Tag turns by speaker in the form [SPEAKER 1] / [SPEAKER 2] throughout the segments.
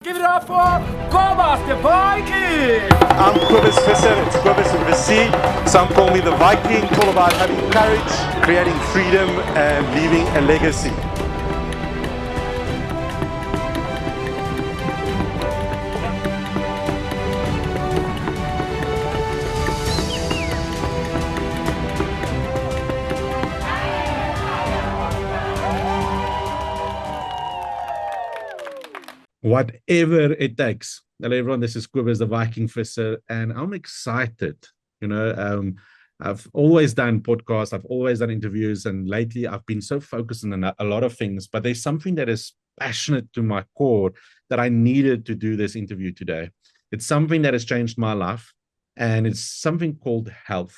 [SPEAKER 1] Give it up for Cobus the Viking!
[SPEAKER 2] I'm Cobus Visser, it's Cobus with a C. Some call me the Viking. It's all about having courage, creating freedom, and leaving a legacy.
[SPEAKER 3] Whatever it takes. Hello, everyone. This is Cobus the Viking Visser, and I'm excited. I've always done podcasts, I've always done interviews, and lately I've been so focused on a lot of things. But there's something that is passionate to my core that I needed to do this interview today. It's something that has changed my life, and it's something called health.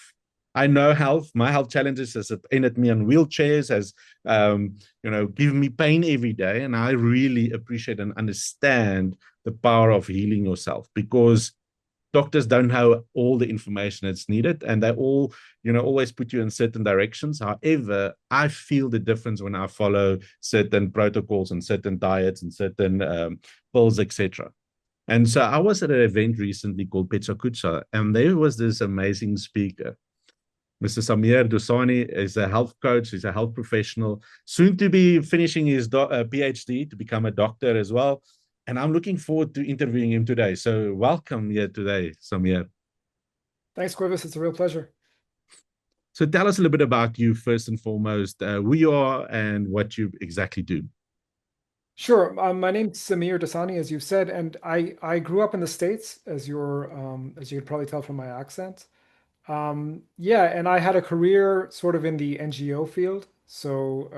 [SPEAKER 3] I know health. My health challenges has ended me on wheelchairs, has given me pain every day, and I really appreciate and understand the power of healing yourself, because doctors don't have all the information that's needed, and they all always put you in certain directions. However, I feel the difference when I follow certain protocols and certain diets and certain pills, etc. And so I was at an event recently called Kucha, and there was this amazing speaker. Mr. Sameer Dosani is a health coach. He's a health professional, soon to be finishing his PhD to become a doctor as well. And I'm looking forward to interviewing him today. So welcome here today, Sameer.
[SPEAKER 4] Thanks, Cobus. It's a real pleasure.
[SPEAKER 3] So tell us a little bit about you first and foremost, who you are and what you exactly do.
[SPEAKER 4] Sure. My name's Sameer Dosani, as you've said, and I grew up in the States, as you could probably tell from my accent. Yeah, and I had a career sort of in the NGO field, so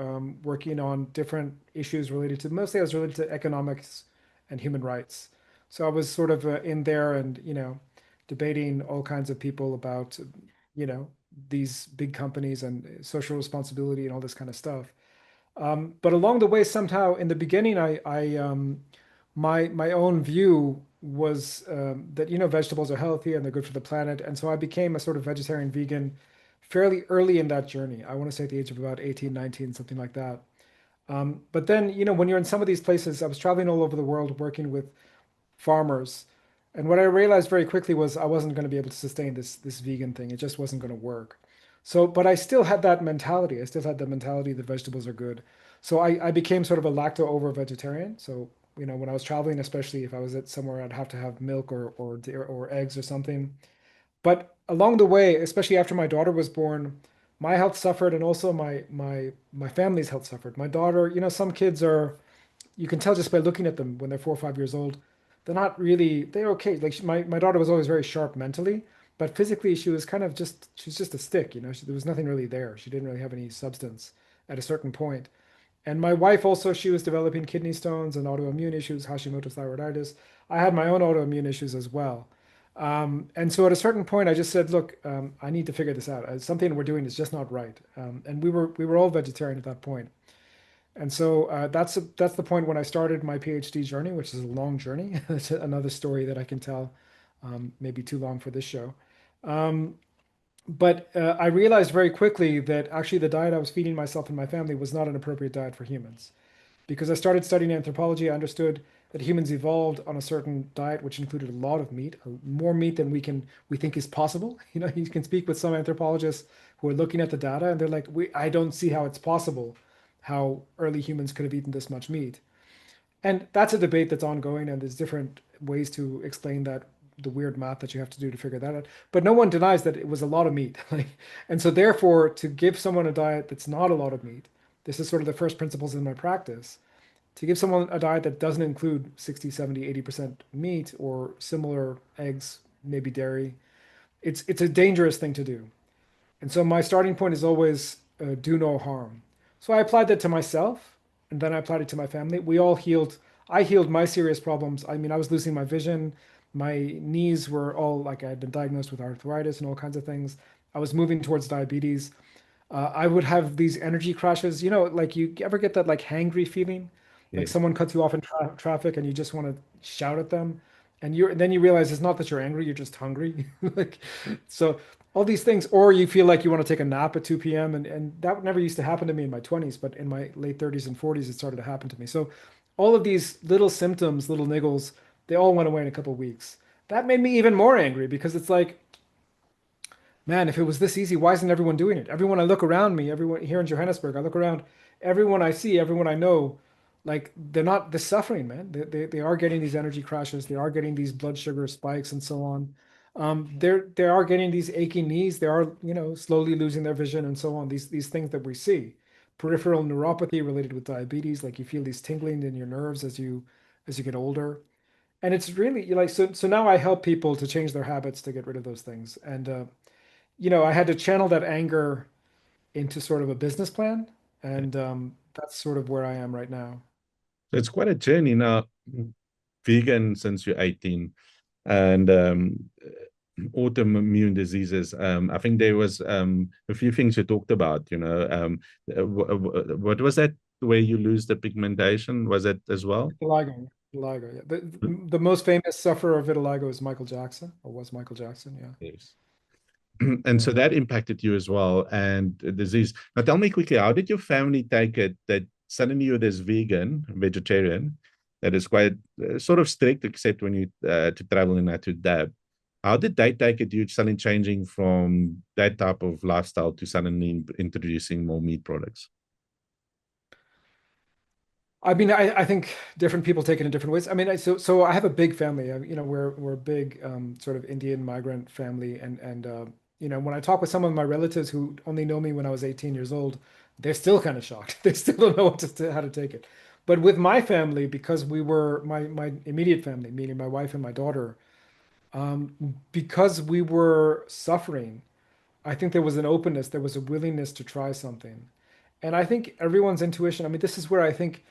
[SPEAKER 4] working on different issues mostly I was related to economics and human rights. So I was sort of in there and, debating all kinds of people about, these big companies and social responsibility and all this kind of stuff. But along the way, somehow in the beginning, my own view was that vegetables are healthy and they're good for the planet, and so I became a sort of vegetarian vegan fairly early in that journey. I want to say at the age of about 18, 19, something like that. But then when you're in some of these places, I was traveling all over the world working with farmers, and what I realized very quickly was I wasn't going to be able to sustain this vegan thing. It just wasn't going to work. So, but I still had that mentality. I still had the mentality that vegetables are good. So I became sort of a lacto-ovo vegetarian. So when I was traveling, especially if I was at somewhere, I'd have to have milk or eggs or something. But along the way, especially after my daughter was born, my health suffered, and also my family's health suffered. My daughter, some kids are, you can tell just by looking at them when they're 4 or 5 years old, they're okay. Like my daughter was always very sharp mentally, but physically she's just a stick. There was nothing really there. She didn't really have any substance at a certain point. And my wife also, she was developing kidney stones and autoimmune issues, Hashimoto's thyroiditis. I had my own autoimmune issues as well. And so at a certain point, I just said, look, I need to figure this out. Something we're doing is just not right. And we were all vegetarian at that point. And so that's the point when I started my PhD journey, which is a long journey. It's another story that I can tell, maybe too long for this show. But I realized very quickly that actually the diet I was feeding myself and my family was not an appropriate diet for humans. Because I started studying anthropology, I understood that humans evolved on a certain diet which included a lot of meat, more meat than we think is possible. You can speak with some anthropologists who are looking at the data and they're like, I don't see how it's possible how early humans could have eaten this much meat. And that's a debate that's ongoing, and there's different ways to explain that, the weird math that you have to do to figure that out. But no one denies that it was a lot of meat. And so therefore, to give someone a diet that's not a lot of meat, this is sort of the first principles in my practice, to give someone a diet that doesn't include 60, 70, 80% meat or similar eggs, maybe dairy, it's a dangerous thing to do. And so my starting point is always do no harm. So I applied that to myself, and then I applied it to my family. We all healed. I healed my serious problems. I mean, I was losing my vision. My knees were all like I had been diagnosed with arthritis and all kinds of things. I was moving towards diabetes. I would have these energy crashes. Like you ever get that like hangry feeling? Like
[SPEAKER 3] Yes.
[SPEAKER 4] someone cuts you off in traffic and you just want to shout at them. And then you realize it's not that you're angry, you're just hungry. Like, so all these things, or you feel like you want to take a nap at 2 p.m. And that never used to happen to me in my 20s, but in my late 30s and 40s, it started to happen to me. So all of these little symptoms, little niggles, they all went away in a couple of weeks. That made me even more angry because it's like, man, if it was this easy, why isn't everyone doing it? Everyone I look around me, everyone here in Johannesburg, I look around, everyone I see, everyone I know, like they're suffering, man. They are getting these energy crashes, they are getting these blood sugar spikes and so on. They are getting these aching knees, they are, slowly losing their vision and so on. These things that we see. Peripheral neuropathy related with diabetes, like you feel these tingling in your nerves as you get older. And it's really like so now I help people to change their habits to get rid of those things. And I had to channel that anger into sort of a business plan, and that's sort of where I am right now.
[SPEAKER 3] So it's quite a journey now. Vegan since you're 18, and autoimmune diseases. I think there was a few things you talked about. What was that where you lose the pigmentation? Was it as well?
[SPEAKER 4] Vitiligo, vitiligo. Yeah. The most famous sufferer of vitiligo is Michael Jackson, or was Michael Jackson. Yeah.
[SPEAKER 3] Yes. And so
[SPEAKER 4] Yeah.
[SPEAKER 3] that impacted you as well, and the disease. Now, tell me quickly, how did your family take it that suddenly you're this vegetarian, that is quite sort of strict, except when you to travel and to dab. How did they take it? You suddenly changing from that type of lifestyle to suddenly introducing more meat products?
[SPEAKER 4] I mean, I think different people take it in different ways. I mean, so I have a big family. We're a big sort of Indian migrant family, and when I talk with some of my relatives who only know me when I was 18 years old, they're still kind of shocked. They still don't know how to take it. But with my family, because we were my immediate family, meaning my wife and my daughter, because we were suffering, I think there was an openness, there was a willingness to try something. And I think everyone's intuition, I mean, this is where I think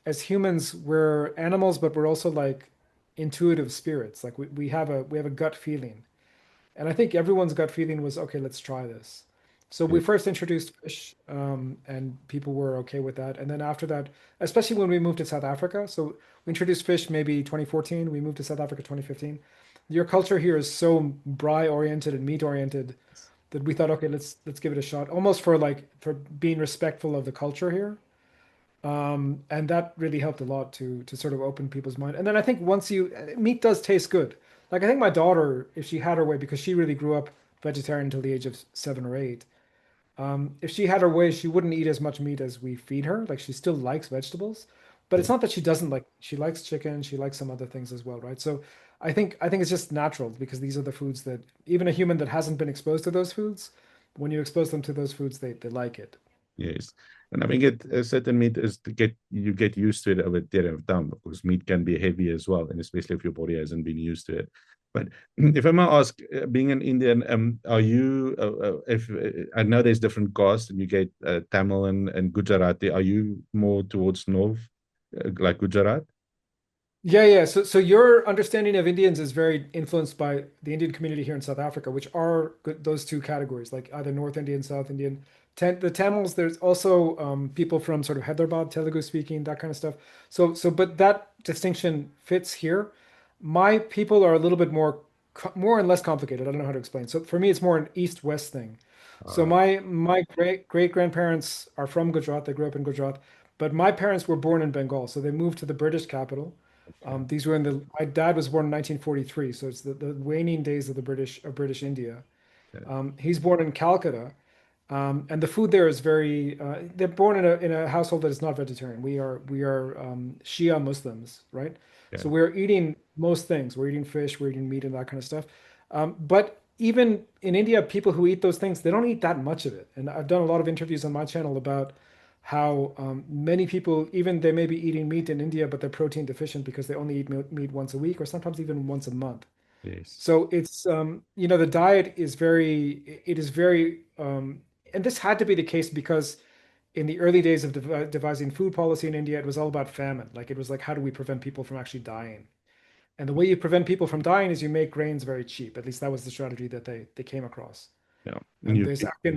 [SPEAKER 4] as humans, we're animals, but we're also like intuitive spirits. Like we have a gut feeling. And I think everyone's gut feeling was, okay, let's try this. So we first introduced fish, and people were okay with that. And then after that, especially when we moved to South Africa, so we introduced fish maybe 2014, we moved to South Africa 2015. Your culture here is so braai oriented and meat oriented that we thought, okay, let's give it a shot, almost for being respectful of the culture here. And that really helped a lot to sort of open people's mind. And then I think once meat does taste good. Like I think my daughter, if she had her way, because she really grew up vegetarian until the age of 7 or 8, if she had her way, she wouldn't eat as much meat as we feed her. Like she still likes vegetables, but
[SPEAKER 3] Yeah.
[SPEAKER 4] it's not that she doesn't like. She likes chicken. She likes some other things as well, right? So I think it's just natural because these are the foods that even a human that hasn't been exposed to those foods, when you expose them to those foods, they like it.
[SPEAKER 3] Yes. And I think certain meat is to get used to it over a period of time because meat can be heavy as well, and especially if your body hasn't been used to it. But if I may ask, being an Indian, are you? If I know there's different castes, and you get Tamil and Gujarati, are you more towards North, like Gujarat?
[SPEAKER 4] Yeah, yeah. So your understanding of Indians is very influenced by the Indian community here in South Africa, which are those two categories, like either North Indian, South Indian. The Tamils, there's also people from sort of Hyderabad, Telugu speaking, that kind of stuff. But that distinction fits here. My people are a little bit more and less complicated. I don't know how to explain. So for me, it's more an East-West thing. So
[SPEAKER 3] Uh,
[SPEAKER 4] my great grandparents are from Gujarat. They grew up in Gujarat, but my parents were born in Bengal, so they moved to the British capital.
[SPEAKER 3] okay.
[SPEAKER 4] These were my dad was born in 1943, so it's the waning days of the British India.
[SPEAKER 3] Okay.
[SPEAKER 4] He's born in Calcutta, and the food there is very. They're born in a household that is not vegetarian. We are Shia Muslims, right?
[SPEAKER 3] Okay.
[SPEAKER 4] So we're eating most things. We're eating fish, we're eating meat, and that kind of stuff. But even in India, people who eat those things, they don't eat that much of it. And I've done a lot of interviews on my channel about how many people, even they may be eating meat in India, but they're protein deficient because they only eat meat once a week or sometimes even once a month.
[SPEAKER 3] Yes.
[SPEAKER 4] So it's the diet is it is very and this had to be the case because in the early days of devising food policy in India, it was all about famine. Like it was like, how do we prevent people from actually dying? And the way you prevent people from dying is you make grains very cheap. At least that was the strategy that they came across.
[SPEAKER 3] Yeah. And
[SPEAKER 4] And
[SPEAKER 3] you.
[SPEAKER 4] there's actually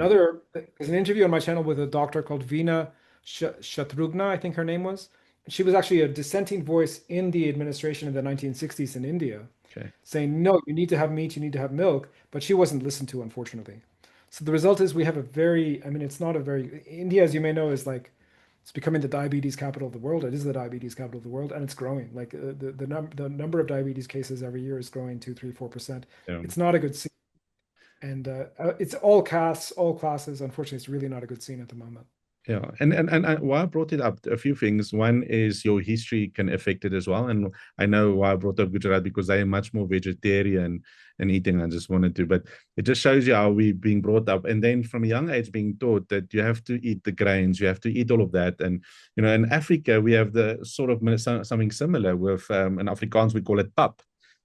[SPEAKER 4] there's an interview on my channel with a doctor called Veena Shatrugna, I think her name was. She was actually a dissenting voice in the administration in the 1960s in India,
[SPEAKER 3] Okay.
[SPEAKER 4] saying, no, you need to have meat, you need to have milk, but she wasn't listened to, unfortunately. So the result is we have I mean, it's not a very, India, as you may know, is like It's becoming the diabetes capital of the world. It is the diabetes capital of the world, and it's growing. Like the number of diabetes cases every year is growing 2, 3, 4%.
[SPEAKER 3] Yeah.
[SPEAKER 4] It's not a good scene, and it's all castes, all classes. Unfortunately, it's really not a good scene at the moment.
[SPEAKER 3] Yeah, and why I brought it up, a few things. One is your history can affect it as well, and I know why I brought up Gujarat because they are much more vegetarian and eating. I just wanted to, but it just shows you how we being brought up, and then from a young age being taught that you have to eat the grains, you have to eat all of that, and in Africa we have the sort of something similar with in Afrikaans we call it pap.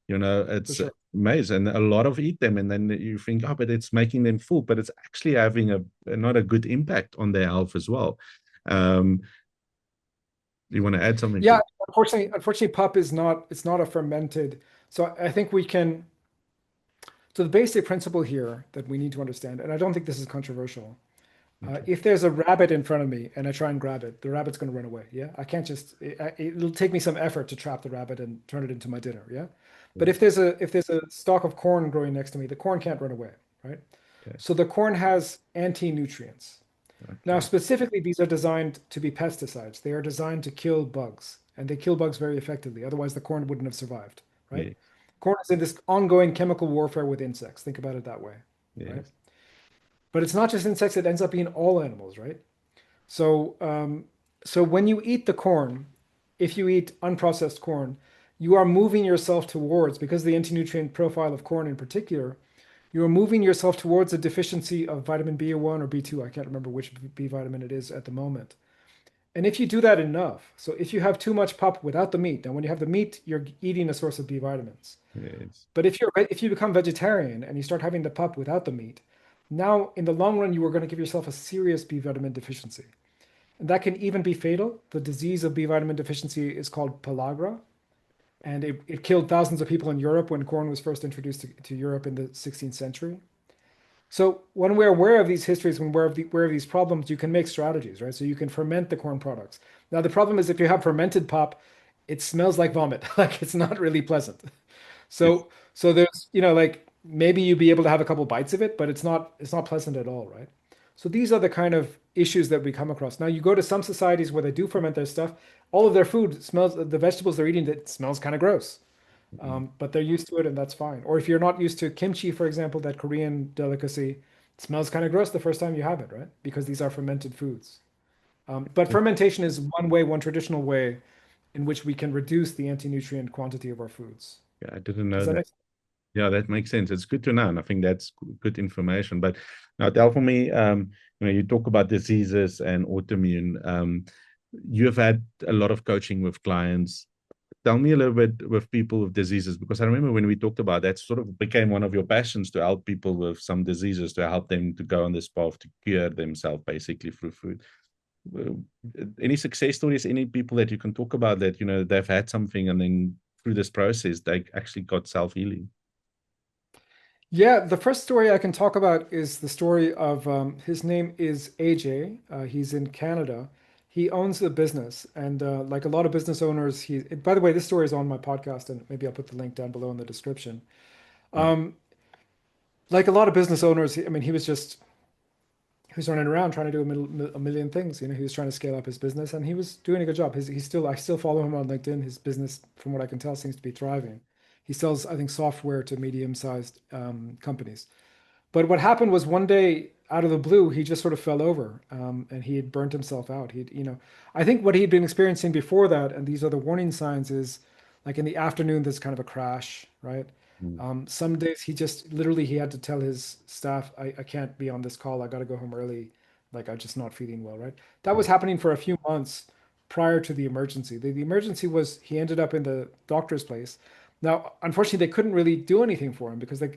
[SPEAKER 4] For
[SPEAKER 3] It's
[SPEAKER 4] sure.
[SPEAKER 3] maize, and a lot of eat them, and then you think, oh, but it's making them full, but it's actually having not a good impact on their health as well. Um, you want to add something to
[SPEAKER 4] Yeah,
[SPEAKER 3] it?
[SPEAKER 4] unfortunately, pup is not. It's not a fermented. So I think we can. So the basic principle here that we need to understand, and I don't think this is controversial.
[SPEAKER 3] Okay.
[SPEAKER 4] If there's a rabbit in front of me and I try and grab it, the rabbit's going to run away. Yeah, I can't just. It'll take me some effort to trap the rabbit and turn it into my dinner. Yeah, but if there's a stalk of corn growing next to me, the corn can't run away, right?
[SPEAKER 3] Okay.
[SPEAKER 4] So the corn has anti-nutrients. Now,
[SPEAKER 3] Okay.
[SPEAKER 4] specifically, these are designed to be pesticides. They are designed to kill bugs, and they kill bugs very effectively. Otherwise, the corn wouldn't have survived, right?
[SPEAKER 3] Yes.
[SPEAKER 4] Corn is in this ongoing chemical warfare with insects. Think about it that way, right?
[SPEAKER 3] Yes.
[SPEAKER 4] But it's not just insects, it ends up being all animals, right? So, so when you eat the corn, if you eat unprocessed corn, you are moving yourself towards, because of the anti-nutrient profile of corn in particular, you are moving yourself towards a deficiency of vitamin B1 or B2. I can't remember which B vitamin it is at the moment. And if you do that enough, so if you have too much pop without the meat, now when you have the meat, you're eating a source of B vitamins.
[SPEAKER 3] Yes.
[SPEAKER 4] But if you become vegetarian and you start having the pup without the meat, now in the long run you are going to give yourself a serious B vitamin deficiency. And that can even be fatal. The disease of B vitamin deficiency is called pellagra, and it killed thousands of people in Europe when corn was first introduced to Europe in the 16th century. So when we're aware of these histories, when we're aware of these problems, you can make strategies, right? So you can ferment the corn products. Now the problem is if you have fermented pop, it smells like vomit. Like it's not really pleasant.
[SPEAKER 3] Yes.
[SPEAKER 4] So there's, like maybe you'd be able to have a couple bites of it, but it's not pleasant at all, right? So these are the kind of issues that we come across. Now you go to some societies where they do ferment their stuff, all of their food smells, the vegetables they're eating, it smells kind of gross.
[SPEAKER 3] Mhm.
[SPEAKER 4] But they're used to it and that's fine. Or if you're not used to kimchi, for example, that Korean delicacy, it smells kind of gross the first time you have it, right? Because these are fermented foods. But fermentation is one way, one traditional way in which we can reduce the anti-nutrient quantity of our foods.
[SPEAKER 3] Yeah, I didn't know
[SPEAKER 4] Does that
[SPEAKER 3] that.
[SPEAKER 4] make sense?
[SPEAKER 3] Yeah, that makes sense. It's good to know, and I think that's good information. But now, tell for me, you talk about diseases and autoimmune. You have had a lot of coaching with clients. Tell me a little bit with people with diseases, because I remember when we talked about that, sort of became one of your passions to help people with some diseases, to help them to go on this path to cure themselves, basically through food. Uh, Any success stories? Any people that you can talk about that they've had something and then through this process they actually got self healing?
[SPEAKER 4] Yeah, the first story I can talk about is the story of his name is AJ. He's in Canada. He owns a business, and like a lot of business owners, by the way, this story is on my podcast, and maybe I'll put the link down below in the description.
[SPEAKER 3] Yeah.
[SPEAKER 4] Um, like a lot of business owners, I mean, he was running around trying to do a million things. He was trying to scale up his business, and he was doing a good job. I still follow him on LinkedIn. His business, from what I can tell, seems to be thriving. He sells, I think, software to medium-sized companies. But what happened was one day, out of the blue, he just sort of fell over, and he had burnt himself out. I think what he'd been experiencing before that, and these are the warning signs, is like in the afternoon, there's kind of a crash, right?
[SPEAKER 3] Mm.
[SPEAKER 4] Some days he just literally he had to tell his staff, I can't be on this call. I got to go home early. Like I'm just not feeling well, right? That was happening for a few months prior to the emergency. The emergency was he ended up in the doctor's place. Now, unfortunately, they couldn't really do anything for him because they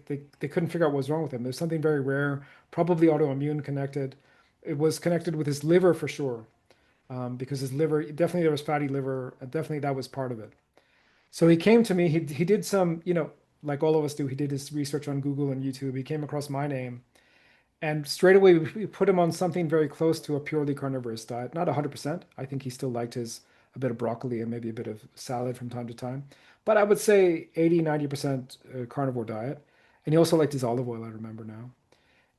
[SPEAKER 4] couldn't figure out what was wrong with him. There's something very rare, probably autoimmune connected. It was connected with his liver for sure, because his liver, definitely there was fatty liver, and definitely that was part of it. So he came to me. He did some, like all of us do. He did his research on Google and YouTube. He came across my name, and straight away we put him on something very close to a purely carnivorous diet. Not 100%. I think he still liked his a bit of broccoli and maybe a bit of salad from time to time. But I would say 80, 90% carnivore diet. And he also liked his olive oil, I remember now.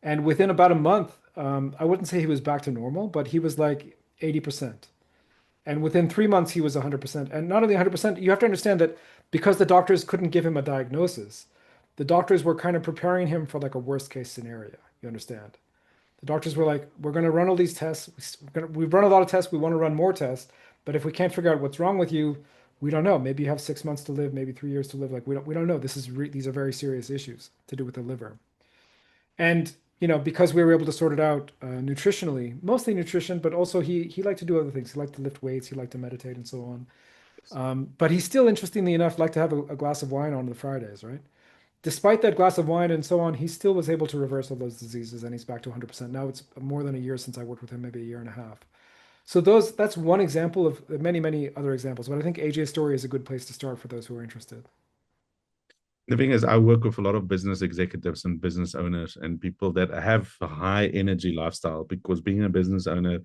[SPEAKER 4] And within about a month, I wouldn't say he was back to normal, but he was like 80%. And within 3 months, he was 100%. And not only 100%, you have to understand that because the doctors couldn't give him a diagnosis, the doctors were kind of preparing him for like a worst case scenario. You understand? The doctors were like, we're going to run all these tests. We've run a lot of tests. We want to run more tests. But if we can't figure out what's wrong with you, we don't know. Maybe you have 6 months to live, maybe 3 years to live. Like we don't know. These are very serious issues to do with the liver. And because we were able to sort it out nutritionally, mostly nutrition, but also he liked to do other things. He liked to lift weights. He liked to meditate and so on. But he still, interestingly enough, liked to have a glass of wine on the Fridays, right? Despite that glass of wine and so on, he still was able to reverse all those diseases, and he's back to 100%. Now it's more than a year since I worked with him, maybe a year and a half. So that's one example of many, many other examples. But I think AJ's story is a good place to start for those who are interested.
[SPEAKER 3] The thing is, I work with a lot of business executives and business owners and people that have a high energy lifestyle, because being a business owner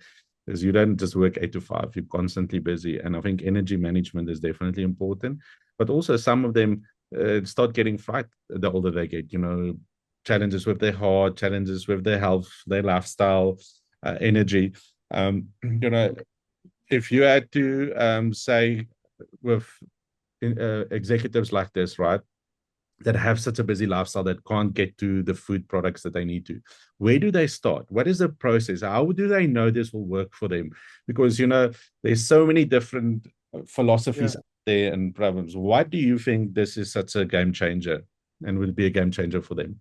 [SPEAKER 3] is you don't just work 8 to 5, you're constantly busy. And I think energy management is definitely important. But also some of them start getting fright the older they get, challenges with their heart, challenges with their health, their lifestyle, energy. If you had to say with executives like this, right, that have such a busy lifestyle that can't get to the food products that they need to, where do they start? What is the process? How do they know this will work for them? Because, there's so many different philosophies out there and problems. Why do you think this is such a game changer and will be a game changer for them?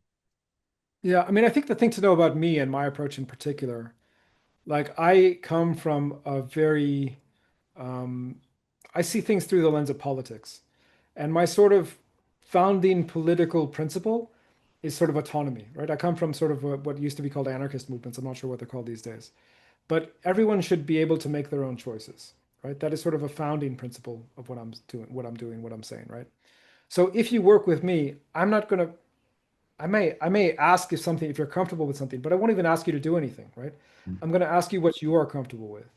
[SPEAKER 4] Yeah, I mean, I think the thing to know about me and my approach in particular, like I come from a very, I see things through the lens of politics. And my sort of founding political principle is sort of autonomy, right? I come from sort of what used to be called anarchist movements. I'm not sure what they're called these days. But everyone should be able to make their own choices, right? That is sort of a founding principle of what I'm doing, what I'm saying, right? So if you work with me, I'm not going to, I may ask if you're comfortable with something, but I won't even ask you to do anything, right? I'm going to ask you what you are comfortable with.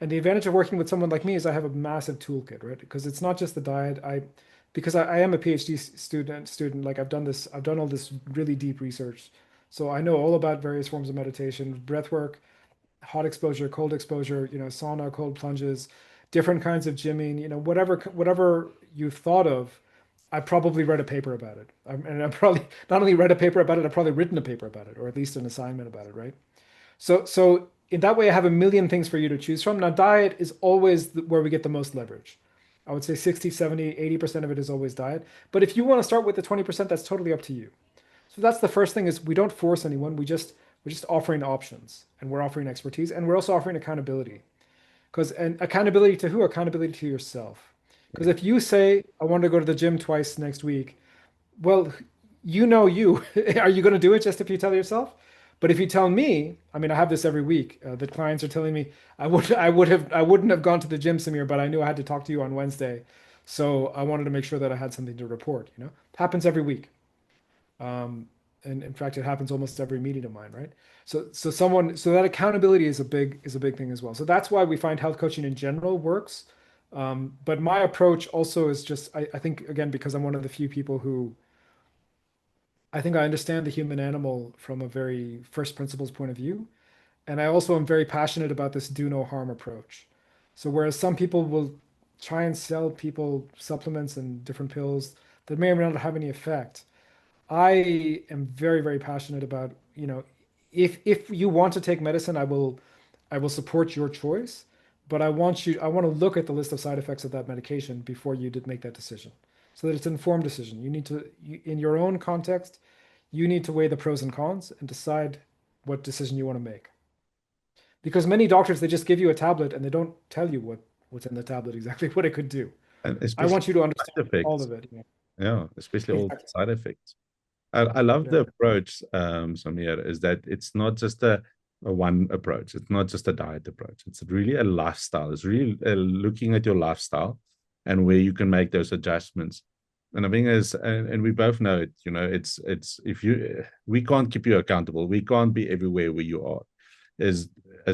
[SPEAKER 4] And the advantage of working with someone like me is I have a massive toolkit, right? Because it's not just the diet. Because I am a PhD student, like I've done all this really deep research. So I know all about various forms of meditation, breath work, hot exposure, cold exposure, sauna, cold plunges, different kinds of gymming, whatever you've thought of, I probably read a paper about it. And I probably not only read a paper about it, I've probably written a paper about it, or at least an assignment about it, right? So in that way, I have a million things for you to choose from. Now, diet is always where we get the most leverage. I would say 60, 70, 80% of it is always diet. But if you want to start with the 20%, that's totally up to you. So that's the first thing, is we don't force anyone. We're just offering options, and we're offering expertise, and we're also offering accountability. And accountability to who? Accountability to yourself. Because if you say, I want to go to the gym twice next week, well, are you going to do it just if you tell yourself? But if you tell me, I mean, I have this every week that clients are telling me, I wouldn't have gone to the gym, Sameer, but I knew I had to talk to you on Wednesday, so I wanted to make sure that I had something to report. It happens every week, and in fact, it happens almost every meeting of mine, right? So that accountability is a big thing as well. So that's why we find health coaching in general works. But my approach also is just, I think, again, because I'm one of the few people who I think I understand the human animal from a very first principles point of view. And I also am very passionate about this do no harm approach. So whereas some people will try and sell people supplements and different pills that may or may not have any effect, I am very, very passionate about, if you want to take medicine, I will support your choice, but I want to look at the list of side effects of that medication before you did make that decision, so that it's an informed decision. In your own context, you need to weigh the pros and cons and decide what decision you want to make. Because many doctors, they just give you a tablet and they don't tell you what's in the tablet, exactly what it could do. I want you to understand all of it.
[SPEAKER 3] Yeah, especially all the side effects. I love the approach, Sameer, is that it's not just a one approach. It's not just a diet approach. It's really a lifestyle. It's really looking at your lifestyle and where you can make those adjustments. And I think and we both know it, it's we can't keep you accountable. We can't be everywhere where you are. Is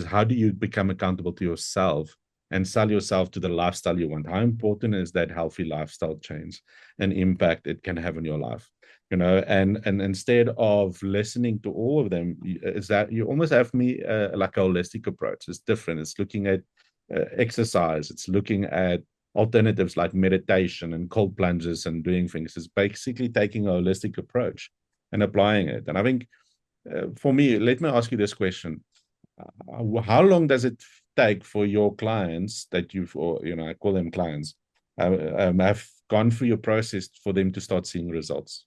[SPEAKER 3] how do you become accountable to yourself and sell yourself to the lifestyle you want? How important is that healthy lifestyle change and impact it can have on your life? And instead of listening to all of them, is that you almost have me like a holistic approach. It's different. It's looking at exercise. It's looking at alternatives like meditation and cold plunges and doing things. It's basically taking a holistic approach and applying it. And I think for me, let me ask you this question. How long does it take for your clients that you've, or, I call them clients, have gone through your process for them to start seeing results?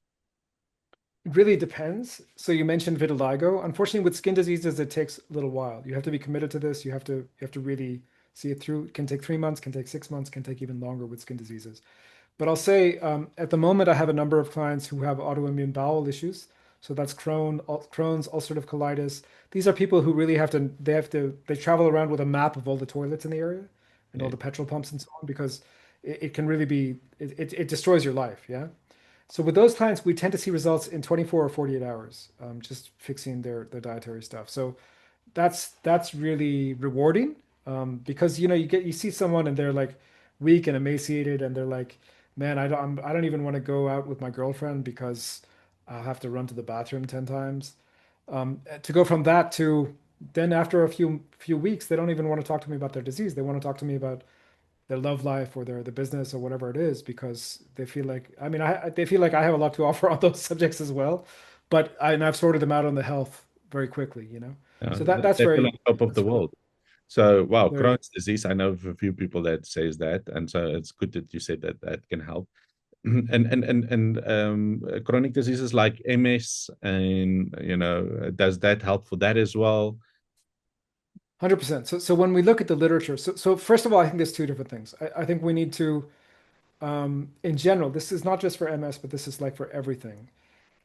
[SPEAKER 4] It really depends. So you mentioned vitiligo. Unfortunately, with skin diseases, it takes a little while. You have to be committed to this. You have to really see it through. It can take 3 months, can take 6 months, can take even longer with skin diseases. But I'll say at the moment, I have a number of clients who have autoimmune bowel issues. So that's Crohn's, ulcerative colitis. These are people who really they travel around with a map of all the toilets in the area and all the petrol pumps and so on, because it can really be, it destroys your life. Yeah. So with those clients, we tend to see results in 24 or 48 hours, just fixing their dietary stuff. So that's really rewarding, because you see someone and they're like weak and emaciated and they're like, man, I don't even want to go out with my girlfriend because I'll have to run to the bathroom 10 times. To go from that to then after a few weeks, they don't even want to talk to me about their disease. They want to talk to me about their love life or their business or whatever it is, because they feel like, I mean, they feel like I have a lot to offer on those subjects as well. But I've sorted them out on the health very quickly. So that's
[SPEAKER 3] They feel
[SPEAKER 4] very,
[SPEAKER 3] on top of the
[SPEAKER 4] that's really,
[SPEAKER 3] world. So, wow,
[SPEAKER 4] very,
[SPEAKER 3] Crohn's disease, I know of a few people that says that. And so it's good that you said that that can help. And chronic diseases like MS, and does that help for that as well?
[SPEAKER 4] 100%. So when we look at the literature, so first of all, I think there's two different things. I think we need to, in general, this is not just for MS, but this is like for everything.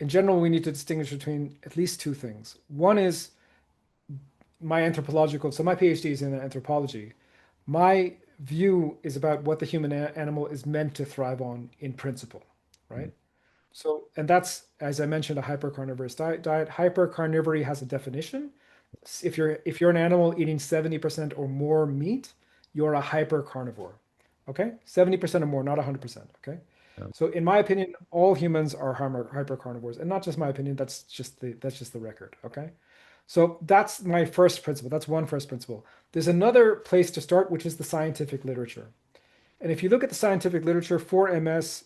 [SPEAKER 4] In general, we need to distinguish between at least two things. One is so my PhD is in anthropology. My view is about what the human animal is meant to thrive on in principle, right? So, and that's, as I mentioned, a hypercarnivorous diet. Hypercarnivory has a definition. If you're an animal eating 70% or more meat, you're a hypercarnivore. Okay? 70% or more, not 100%. Okay?
[SPEAKER 3] Yeah.
[SPEAKER 4] So in my opinion, all humans are hypercarnivores, and not just my opinion, that's just the record. Okay? So that's my first principle. That's one first principle. There's another place to start, which is the scientific literature. And if you look at the scientific literature for MS,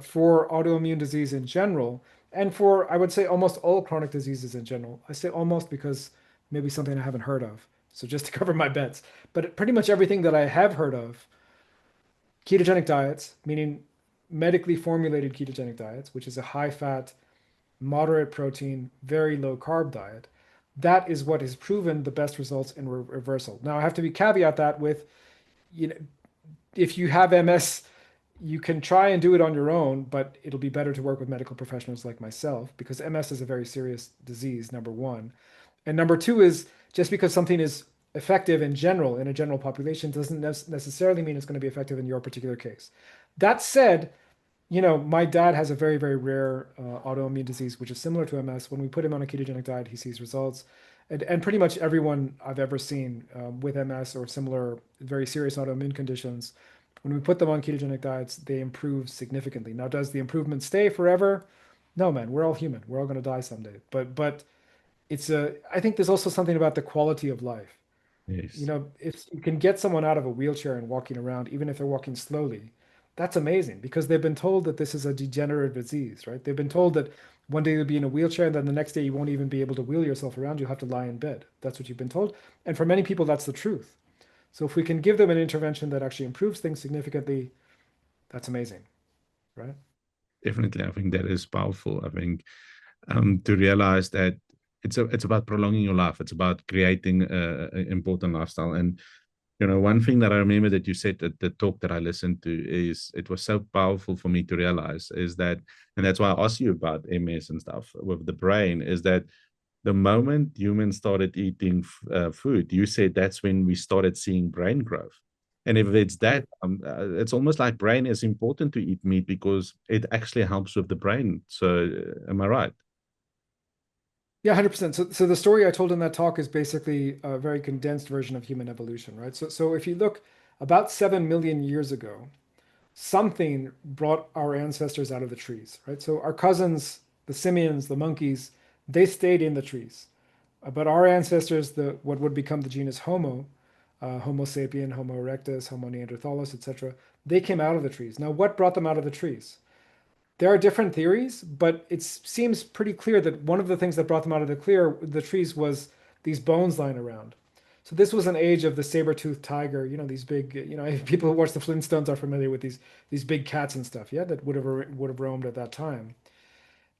[SPEAKER 4] for autoimmune disease in general, and for, I would say, almost all chronic diseases in general, I say almost because maybe something I haven't heard of. So just to cover my bets. But pretty much everything that I have heard of, ketogenic diets, meaning medically formulated ketogenic diets, which is a high fat, moderate protein, very low carb diet, that is what has proven the best results in reversal. Now, I have to be caveat that with, you know, if you have MS, you can try and do it on your own, but it'll be better to work with medical professionals like myself, because MS is a very serious disease, number one. And number two is, just because something is effective in general, in a general population, doesn't necessarily mean it's going to be effective in your particular case. That said, my dad has a very, very rare autoimmune disease, which is similar to MS. When we put him on a ketogenic diet, he sees results. And pretty much everyone I've ever seen with MS or similar very serious autoimmune conditions, when we put them on ketogenic diets, they improve significantly. Now, does the improvement stay forever? No, man, we're all human. We're all going to die someday. But I think there's also something about the quality of life.
[SPEAKER 3] Yes.
[SPEAKER 4] If you can get someone out of a wheelchair and walking around, even if they're walking slowly, that's amazing, because they've been told that this is a degenerative disease, right? They've been told that one day you'll be in a wheelchair and then the next day you won't even be able to wheel yourself around. You'll have to lie in bed. That's what you've been told. And for many people, that's the truth. So if we can give them an intervention that actually improves things significantly, that's amazing, right?
[SPEAKER 3] Definitely, I think that is powerful. I think to realize that it's about prolonging your life. It's about creating an important lifestyle. And one thing that I remember that you said at the talk that I listened to is, it was so powerful for me to realize, is that, and that's why I asked you about MS and stuff with the brain, is that the moment humans started eating food, you said that's when we started seeing brain growth. And if it's that, it's almost like brain is important to eat meat because it actually helps with the brain. So, am I right?
[SPEAKER 4] Yeah, 100%. So the story I told in that talk is basically a very condensed version of human evolution, right? So if you look about 7 million years ago, something brought our ancestors out of the trees, right? So our cousins, the simians, the monkeys, they stayed in the trees. But our ancestors, what would become the genus Homo, Homo sapien, Homo erectus, Homo neanderthalis, etc. They came out of the trees. Now, what brought them out of the trees? There are different theories, but it seems pretty clear that one of the things that brought them out of the trees was these bones lying around. So this was an age of the saber-toothed tiger, these big, people who watch the Flintstones are familiar with these big cats and stuff, yeah, that would have roamed at that time.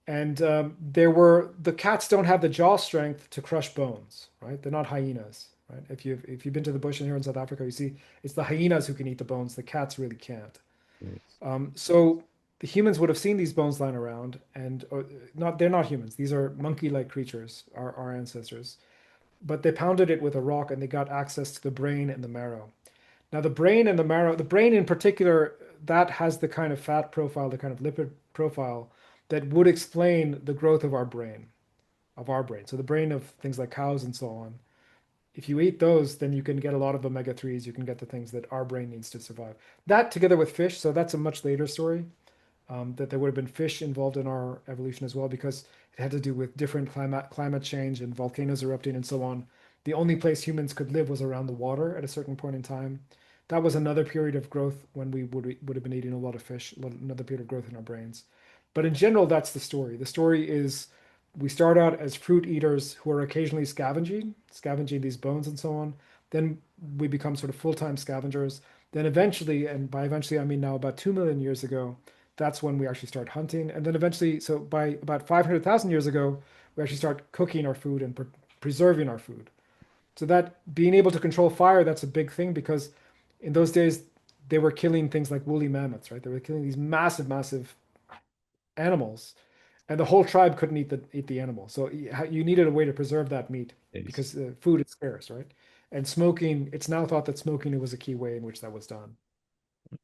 [SPEAKER 4] And the cats don't have the jaw strength to crush bones, right? They're not hyenas, right? If you've been to the bush in here in South Africa, you see it's the hyenas who can eat the bones. The cats really can't.
[SPEAKER 3] Yes.
[SPEAKER 4] So the humans would have seen these bones lying around, and not they're not humans. These are monkey-like creatures, our ancestors. But they pounded it with a rock, and they got access to the brain and the marrow. Now, the brain and the marrow, the brain in particular, that has the kind of fat profile, the kind of lipid profile that would explain the growth of our brain, So the brain of things like cows and so on. If you eat those, then you can get a lot of omega-3s. You can get the things that our brain needs to survive. That together with fish, so that's a much later story, that there would have been fish involved in our evolution as well, because it had to do with different climate change and volcanoes erupting and so on. The only place humans could live was around the water at a certain point in time. That was another period of growth when we would have been eating a lot of fish, another period of growth in our brains. But in general, that's the story. The story is we start out as fruit eaters who are occasionally scavenging these bones and so on. Then we become sort of full-time scavengers. Then eventually, and by eventually I mean now about 2 million years ago, that's when we actually start hunting. And then eventually, so by about 500,000 years ago, we actually start cooking our food and preserving our food. So that being able to control fire, that's a big thing, because in those days they were killing things like woolly mammoths, right? They were killing these massive, massive animals, and the whole tribe couldn't eat the animal. So you needed a way to preserve that meat
[SPEAKER 3] Yes.
[SPEAKER 4] because food is scarce, right? And smoking, it's now thought that smoking was a key way in which that was done.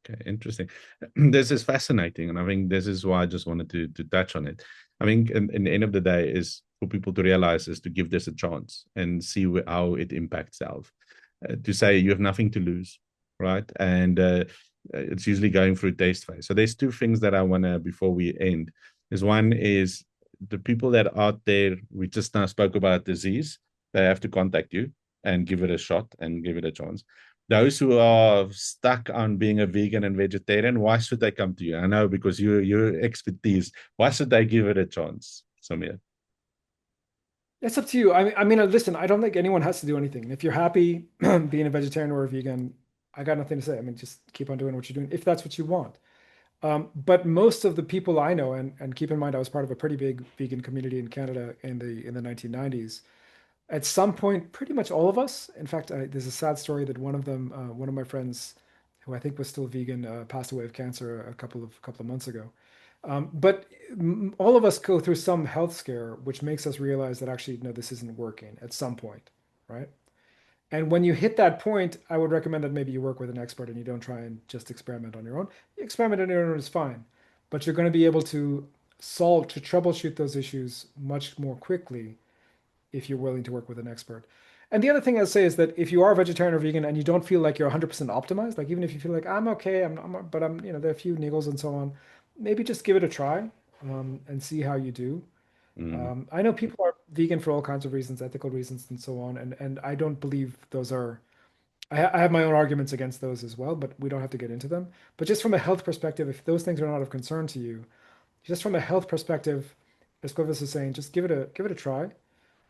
[SPEAKER 3] Okay, interesting. This is fascinating, and I think this is why I just wanted to touch on it. I think in the end of the day is for people to realize is to give this a chance and see how it impacts health. To say you have nothing to lose, right? And it's usually going through taste phase. So there's two things that I want to before we end. Is one is the people that are out there. We just now spoke about disease. They have to contact you and give it a shot and give it a chance. Those who are stuck on being a vegan and vegetarian, why should they come to you? I know because your expertise. Why should they give it a chance, Sameer?
[SPEAKER 4] It's up to you. I mean, listen, I don't think anyone has to do anything. If you're happy being a vegetarian or a vegan, I got nothing to say. I mean, just keep on doing what you're doing if that's what you want. But most of the people I know, and keep in mind, I was part of a pretty big vegan community in Canada in the 1990s. At some point, pretty much all of us. In fact, there's a sad story that one of my friends, who I think was still vegan, passed away of cancer a couple of months ago. But all of us go through some health scare, which makes us realize that actually, no, this isn't working at some point, right? And when you hit that point, I would recommend that maybe you work with an expert and you don't try and just experiment on your own. Experiment on your own is fine, but you're going to be able to troubleshoot those issues much more quickly if you're willing to work with an expert. And the other thing I'd say is that if you are vegetarian or vegan and you don't feel like you're 100% optimized, like even if you feel like I'm okay, but there are a few niggles and so on, maybe just give it a try, and see how you do.
[SPEAKER 3] Mm,
[SPEAKER 4] I know people are vegan for all kinds of reasons, ethical reasons, and so on, and I don't believe those are. I have my own arguments against those as well, but we don't have to get into them. But just from a health perspective, if those things are not of concern to you, just from a health perspective, as Clovis is saying, just give it a try.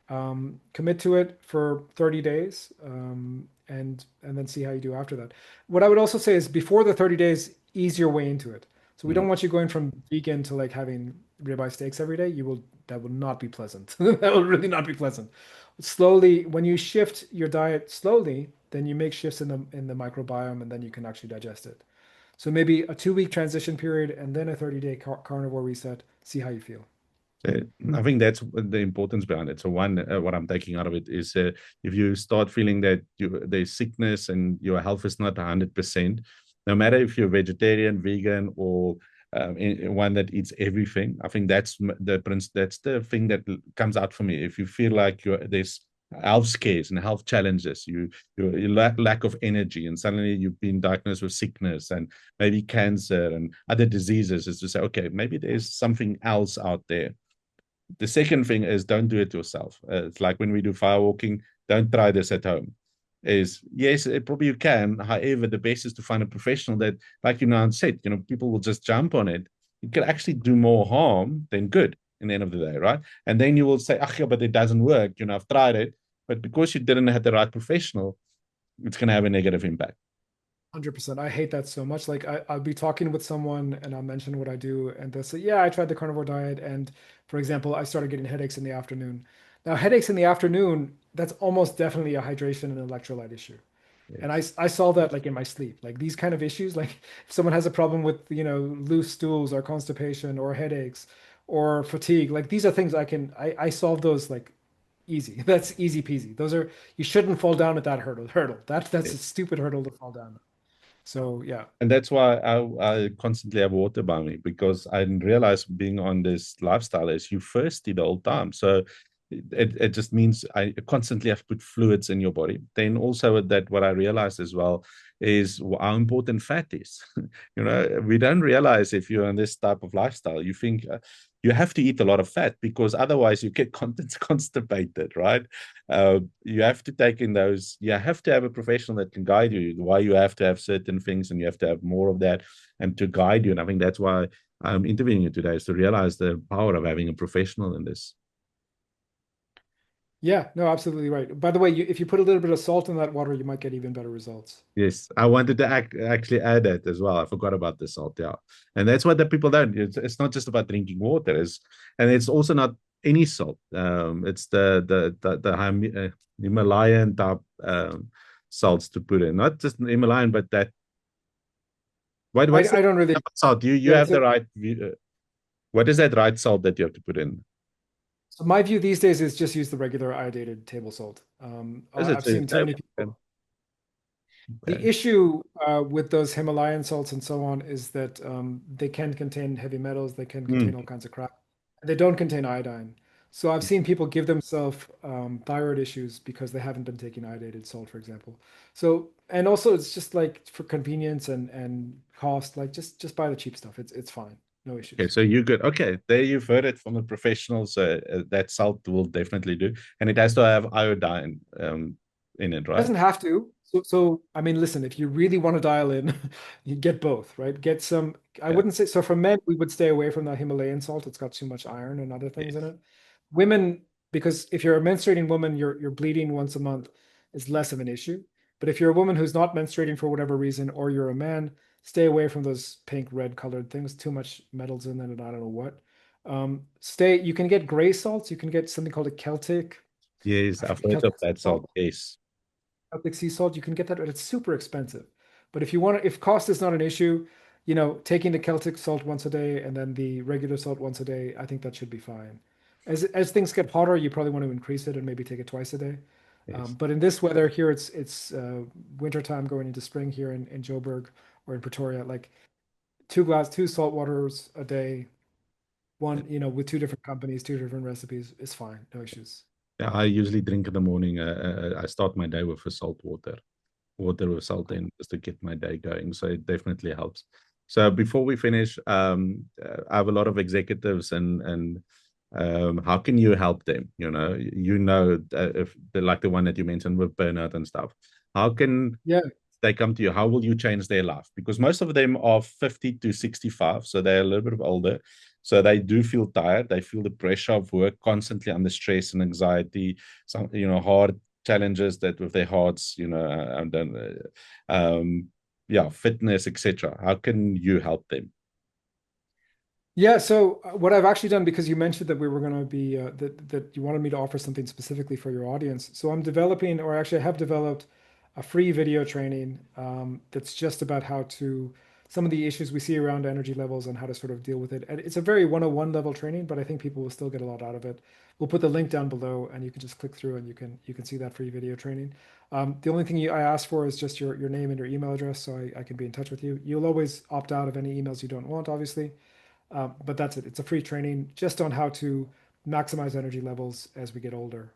[SPEAKER 4] Commit to it for 30 days, and then see how you do after that. What I would also say is before the 30 days, ease your way into it. So we
[SPEAKER 3] mm.
[SPEAKER 4] don't want you going from vegan to like having ribeye steaks every day. That will not be pleasant. That will really not be pleasant. Slowly, when you shift your diet slowly, then you make shifts in the microbiome, and then you can actually digest it. So maybe a 2-week transition period and then a 30-day carnivore reset. See how you feel.
[SPEAKER 3] So I think that's the importance behind it. So one, what I'm taking out of it is if you start feeling that there's sickness and your health is not 100%, no matter if you're vegetarian, vegan, or one that eats everything, I think that's that's the thing that comes out for me. If you feel like there's health scares and health challenges, you lack of energy, and suddenly you've been diagnosed with sickness and maybe cancer and other diseases, is to say, okay, maybe there's something else out there. The second thing is don't do it yourself. It's like when we do firewalking, don't try this at home. is yes, probably you can. However, the best is to find a professional that, like you now said, people will just jump on it. It can actually do more harm than good in the end of the day, right? And then you will say, "Ah, yeah, but it doesn't work." I've tried it, but because you didn't have the right professional, it's going to have a negative impact.
[SPEAKER 4] 100%. I hate that so much. Like I'll be talking with someone and I'll mention what I do, and they'll say, "Yeah, I tried the carnivore diet, and for example, I started getting headaches in the afternoon." Now, headaches in the afternoon, that's almost definitely a hydration and electrolyte issue. And
[SPEAKER 3] Yes.
[SPEAKER 4] I solve that like in my sleep. Like these kind of issues, like if someone has a problem with, loose stools or constipation or headaches or fatigue, like these are things I solve those like easy. That's easy peasy. Those are, you shouldn't fall down at that hurdle. That's a stupid hurdle to fall down. So yeah.
[SPEAKER 3] And that's why I constantly have water by me, because I realize being on this lifestyle is you thirsty the whole time. So it just means I constantly have to put fluids in your body. Then also that what I realized as well is how important fat is. We don't realize if you're on this type of lifestyle, you think you have to eat a lot of fat because otherwise you get constipated, right? You have to take in those, you have to have a professional that can guide you, why you have to have certain things and you have to have more of that and to guide you. And I think that's why I'm interviewing you today, is to realize the power of having a professional in this.
[SPEAKER 4] Yeah, no, absolutely right. By the way, if you put a little bit of salt in that water, you might get even better results.
[SPEAKER 3] Yes, I wanted to actually add that as well. I forgot about the salt, yeah. And that's what the people don't. It's not just about drinking water, and it's also not any salt. It's the Himalayan type salts to put in, not just Himalayan, but that. What's the
[SPEAKER 4] I don't really,
[SPEAKER 3] salt? You
[SPEAKER 4] yeah.
[SPEAKER 3] have the right. What is that right salt that you have to put in?
[SPEAKER 4] So my view these days is just use the regular iodinated table salt.
[SPEAKER 3] Is it
[SPEAKER 4] I've seen so many people. The
[SPEAKER 3] okay.
[SPEAKER 4] issue with those Himalayan salts and so on is that they can contain heavy metals, they can
[SPEAKER 3] Hmm.
[SPEAKER 4] contain all kinds of crap. They don't contain iodine. So I've seen people give themselves thyroid issues because they haven't been taking iodinated salt, for example. So, and also it's just like for convenience and cost, like just buy the cheap stuff. It's fine, no
[SPEAKER 3] Okay,
[SPEAKER 4] issues.
[SPEAKER 3] so you good. Okay, there you've heard it from the professionals. That salt will definitely do, and it has to have iodine in it, right?
[SPEAKER 4] Doesn't have to. So I mean, listen, if you really want to dial in, you get both, right? Get some, I
[SPEAKER 3] Yeah.
[SPEAKER 4] wouldn't say, so for men, we would stay away from that Himalayan salt. It's got too much iron and other things in
[SPEAKER 3] Yes.
[SPEAKER 4] it. Women, because if you're a menstruating woman, you're bleeding once a month is less of an issue. But if you're a woman who's not menstruating for whatever reason, or you're a man, stay away from those pink, red colored things. Too much metals in it, and I don't know what. You can get gray salts. You can get something called a
[SPEAKER 3] Yes,
[SPEAKER 4] I
[SPEAKER 3] I've
[SPEAKER 4] forget,
[SPEAKER 3] heard of
[SPEAKER 4] Celtic
[SPEAKER 3] that salt.
[SPEAKER 4] salt.
[SPEAKER 3] Yes.
[SPEAKER 4] Celtic sea salt, you can get that, but it's super expensive. But if cost is not an issue, taking the Celtic salt once a day and then the regular salt once a day, I think that should be fine. As things get hotter, you probably want to increase it and maybe take it twice a day.
[SPEAKER 3] Yes.
[SPEAKER 4] But in this weather here, it's winter time going into spring here in Joburg or in Pretoria. Like two salt waters a day, one with two different companies, two different recipes is fine, no issues.
[SPEAKER 3] Yeah, I usually drink in the morning. I start my day with a salt water with salt
[SPEAKER 4] Cool.
[SPEAKER 3] in, just to get my day going. So it definitely helps. So before we finish, I have a lot of executives, and how can you help them? If like the one that you mentioned with burnout and stuff. How can
[SPEAKER 4] Yeah.
[SPEAKER 3] they come to you? How will you change their life? Because most of them are 50 to 65, so they're a little bit older. So they do feel tired. They feel the pressure of work, constantly under stress and anxiety, some, hard challenges that with their hearts, and then, yeah, fitness, etc. How can you help them?
[SPEAKER 4] Yeah, so what I've actually done, because you mentioned that we were going to be that you wanted me to offer something specifically for your audience. So I'm developing, or actually I have developed a free video training that's just about how to some of the issues we see around energy levels and how to sort of deal with it. And it's a very 101 level training, but I think people will still get a lot out of it. We'll put the link down below, and you can just click through and you can see that free video training. The only thing I ask for is just your name and your email address, so I can be in touch with you. You'll always opt out of any emails you don't want, obviously. But that's it. It's a free training just on how to maximize energy levels as we get older.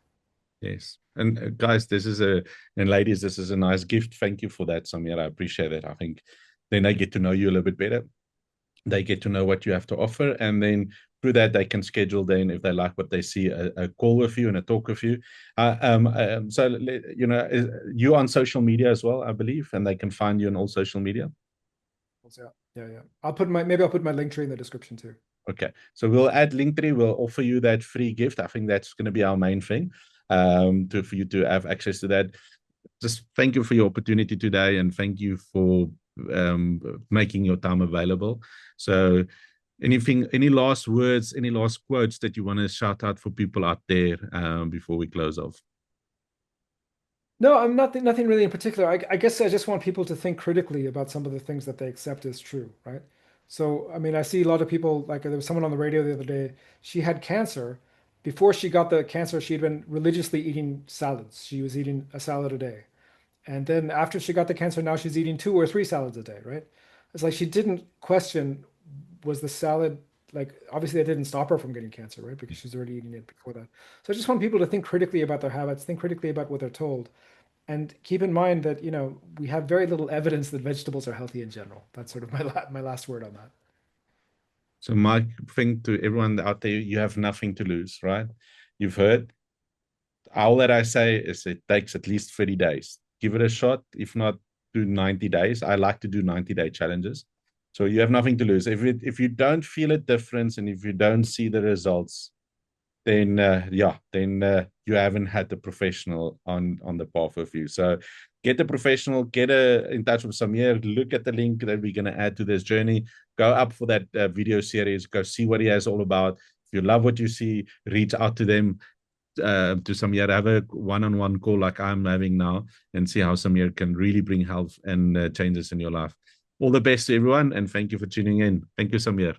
[SPEAKER 3] Yes. And guys, and ladies, this is a nice gift. Thank you for that, Sameer. I appreciate it. I think then they get to know you a little bit better. They get to know what you have to offer, and then through that, they can schedule then, if they like what they see, a call with you and a talk with you. So, you know, you on social media as well, I believe, and they can find you on all social media.
[SPEAKER 4] Yeah. Maybe I'll put my link tree in the description too.
[SPEAKER 3] Okay, so we'll add Linktree. We'll offer you that free gift. I think that's going to be our main thing, for you to have access to that. Just thank you for your opportunity today, and thank you for making your time available. So, any last words, any last quotes that you want to shout out for people out there before we close off?
[SPEAKER 4] No, I'm nothing really in particular. I guess I just want people to think critically about some of the things that they accept as true, right? So, I mean, I see a lot of people, like there was someone on the radio the other day, she had cancer. Before she got the cancer, she'd been religiously eating salads. She was eating a salad a day. And then after she got the cancer, now she's eating 2 or 3 salads a day, right? It's like she didn't question, was the salad, like, obviously that didn't stop her from getting cancer, right? Because she's already eating it before that. So I just want people to think critically about their habits, think critically about what they're told, and keep in mind that, you know, we have very little evidence that vegetables are healthy in general. That's sort of my last word on that.
[SPEAKER 3] So my thing to everyone out there, you have nothing to lose, right? You've heard. All that I say is it takes at least 30 days. Give it a shot. If not, do 90 days. I like to do 90-day challenges. So you have nothing to lose. If you don't feel a difference and if you don't see the results, then you haven't had the professional on the path with you. So get a professional, in touch with Sameer, look at the link that we're going to add to this journey, go up for that video series, go see what he has all about. If you love what you see, reach out to them, to Sameer, have a one-on-one call like I'm having now, and see how Sameer can really bring health and changes in your life. All the best to everyone, and thank you for tuning in. Thank you, Sameer.